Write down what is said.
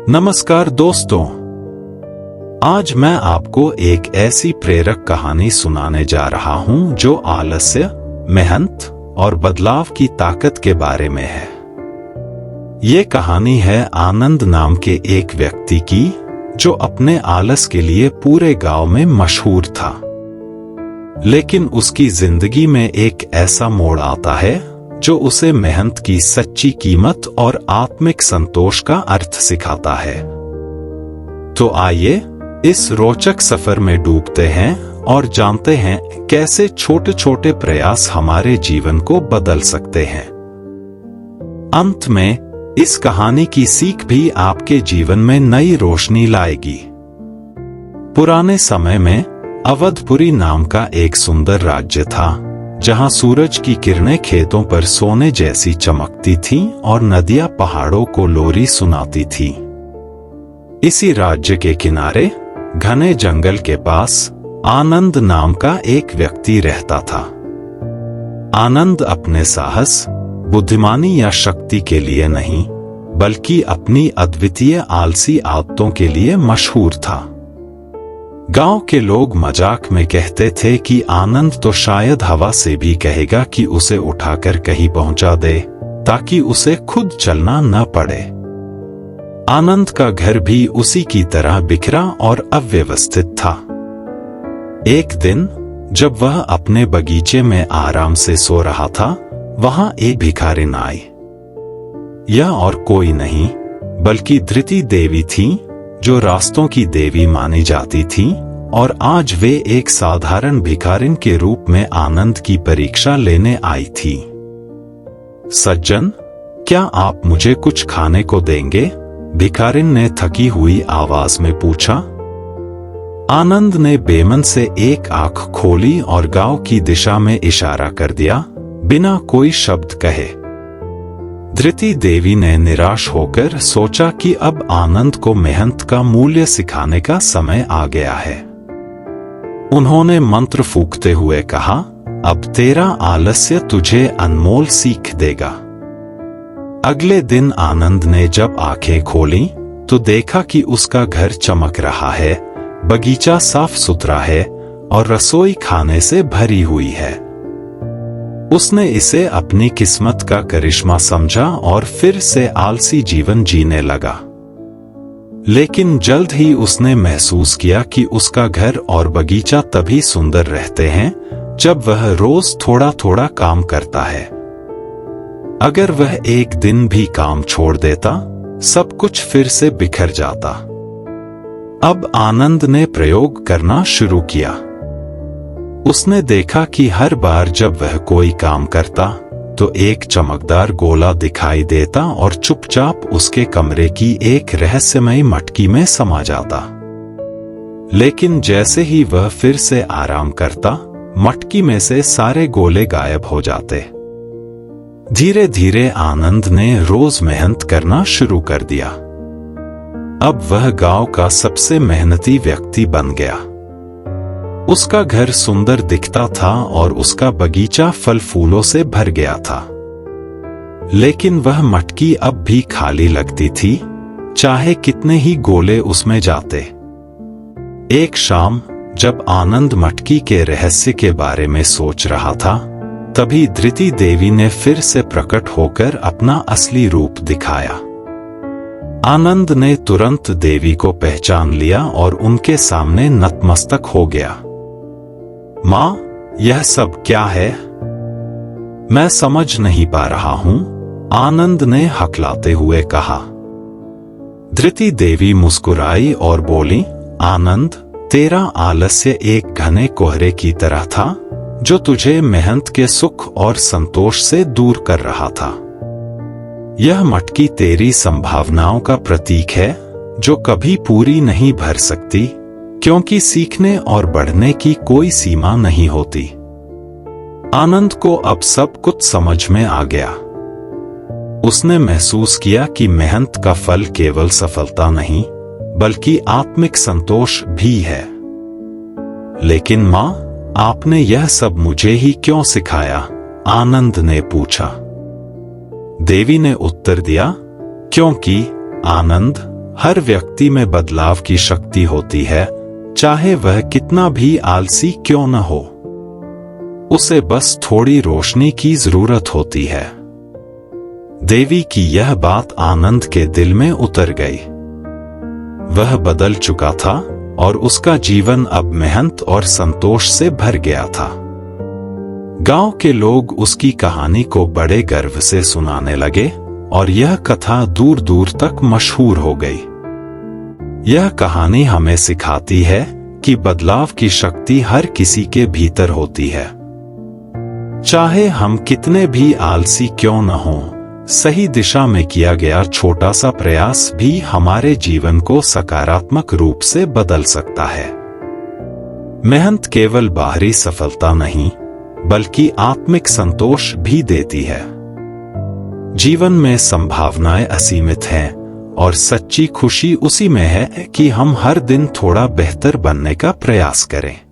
नमस्कार दोस्तों, आज मैं आपको एक ऐसी प्रेरक कहानी सुनाने जा रहा हूं जो आलस्य, मेहनत और बदलाव की ताकत के बारे में है। ये कहानी है आनंद नाम के एक व्यक्ति की जो अपने आलस के लिए पूरे गांव में मशहूर था। लेकिन उसकी जिंदगी में एक ऐसा मोड़ आता है जो उसे मेहनत की सच्ची कीमत और आत्मिक संतोष का अर्थ सिखाता है। तो आइए इस रोचक सफर में डूबते हैं और जानते हैं कैसे छोटे छोटे प्रयास हमारे जीवन को बदल सकते हैं। अंत में इस कहानी की सीख भी आपके जीवन में नई रोशनी लाएगी। पुराने समय में अवधपुरी नाम का एक सुंदर राज्य था, जहां सूरज की किरणें खेतों पर सोने जैसी चमकती थीं और नदियां पहाड़ों को लोरी सुनाती थीं। इसी राज्य के किनारे घने जंगल के पास आनंद नाम का एक व्यक्ति रहता था। आनंद अपने साहस, बुद्धिमानी या शक्ति के लिए नहीं, बल्कि अपनी अद्वितीय आलसी आदतों के लिए मशहूर था। गांव के लोग मजाक में कहते थे कि आनंद तो शायद हवा से भी कहेगा कि उसे उठाकर कहीं पहुंचा दे, ताकि उसे खुद चलना न पड़े। आनंद का घर भी उसी की तरह बिखरा और अव्यवस्थित था। एक दिन जब वह अपने बगीचे में आराम से सो रहा था, वहां एक भिखारिन आई। यह और कोई नहीं बल्कि धृति देवी थी, जो रास्तों की देवी मानी जाती थी, और आज वे एक साधारण भिखारिन के रूप में आनंद की परीक्षा लेने आई थी। सज्जन, क्या आप मुझे कुछ खाने को देंगे? भिखारिन ने थकी हुई आवाज में पूछा। आनंद ने बेमन से एक आंख खोली और गांव की दिशा में इशारा कर दिया, बिना कोई शब्द कहे। धृति देवी ने निराश होकर सोचा कि अब आनंद को मेहनत का मूल्य सिखाने का समय आ गया है। उन्होंने मंत्र फूंकते हुए कहा, अब तेरा आलस्य तुझे अनमोल सीख देगा। अगले दिन आनंद ने जब आंखें खोलीं, तो देखा कि उसका घर चमक रहा है, बगीचा साफ सुथरा है और रसोई खाने से भरी हुई है। उसने इसे अपनी किस्मत का करिश्मा समझा और फिर से आलसी जीवन जीने लगा। लेकिन जल्द ही उसने महसूस किया कि उसका घर और बगीचा तभी सुंदर रहते हैं जब वह रोज थोड़ा थोड़ा काम करता है। अगर वह एक दिन भी काम छोड़ देता, सब कुछ फिर से बिखर जाता। अब आनंद ने प्रयोग करना शुरू किया। उसने देखा कि हर बार जब वह कोई काम करता, तो एक चमकदार गोला दिखाई देता और चुपचाप उसके कमरे की एक रहस्यमयी मटकी में समा जाता। लेकिन जैसे ही वह फिर से आराम करता, मटकी में से सारे गोले गायब हो जाते। धीरे धीरे आनंद ने रोज मेहनत करना शुरू कर दिया। अब वह गांव का सबसे मेहनती व्यक्ति बन गया। उसका घर सुंदर दिखता था और उसका बगीचा फल फूलों से भर गया था। लेकिन वह मटकी अब भी खाली लगती थी, चाहे कितने ही गोले उसमें जाते। एक शाम जब आनंद मटकी के रहस्य के बारे में सोच रहा था, तभी धृति देवी ने फिर से प्रकट होकर अपना असली रूप दिखाया। आनंद ने तुरंत देवी को पहचान लिया और उनके सामने नतमस्तक हो गया। माँ, यह सब क्या है? मैं समझ नहीं पा रहा हूं, आनंद ने हकलाते हुए कहा। धृति देवी मुस्कुराई और बोली, आनंद, तेरा आलस्य एक घने कोहरे की तरह था, जो तुझे मेहनत के सुख और संतोष से दूर कर रहा था। यह मटकी तेरी संभावनाओं का प्रतीक है, जो कभी पूरी नहीं भर सकती, क्योंकि सीखने और बढ़ने की कोई सीमा नहीं होती। आनंद को अब सब कुछ समझ में आ गया। उसने महसूस किया कि मेहनत का फल केवल सफलता नहीं, बल्कि आत्मिक संतोष भी है। लेकिन माँ, आपने यह सब मुझे ही क्यों सिखाया? आनंद ने पूछा। देवी ने उत्तर दिया, क्योंकि आनंद, हर व्यक्ति में बदलाव की शक्ति होती है, चाहे वह कितना भी आलसी क्यों न हो। उसे बस थोड़ी रोशनी की जरूरत होती है। देवी की यह बात आनंद के दिल में उतर गई। वह बदल चुका था और उसका जीवन अब मेहनत और संतोष से भर गया था। गांव के लोग उसकी कहानी को बड़े गर्व से सुनाने लगे और यह कथा दूर दूर तक मशहूर हो गई। यह कहानी हमें सिखाती है कि बदलाव की शक्ति हर किसी के भीतर होती है। चाहे हम कितने भी आलसी क्यों न हों, सही दिशा में किया गया छोटा सा प्रयास भी हमारे जीवन को सकारात्मक रूप से बदल सकता है। मेहनत केवल बाहरी सफलता नहीं, बल्कि आत्मिक संतोष भी देती है। जीवन में संभावनाएं असीमित हैं और सच्ची खुशी उसी में है कि हम हर दिन थोड़ा बेहतर बनने का प्रयास करें।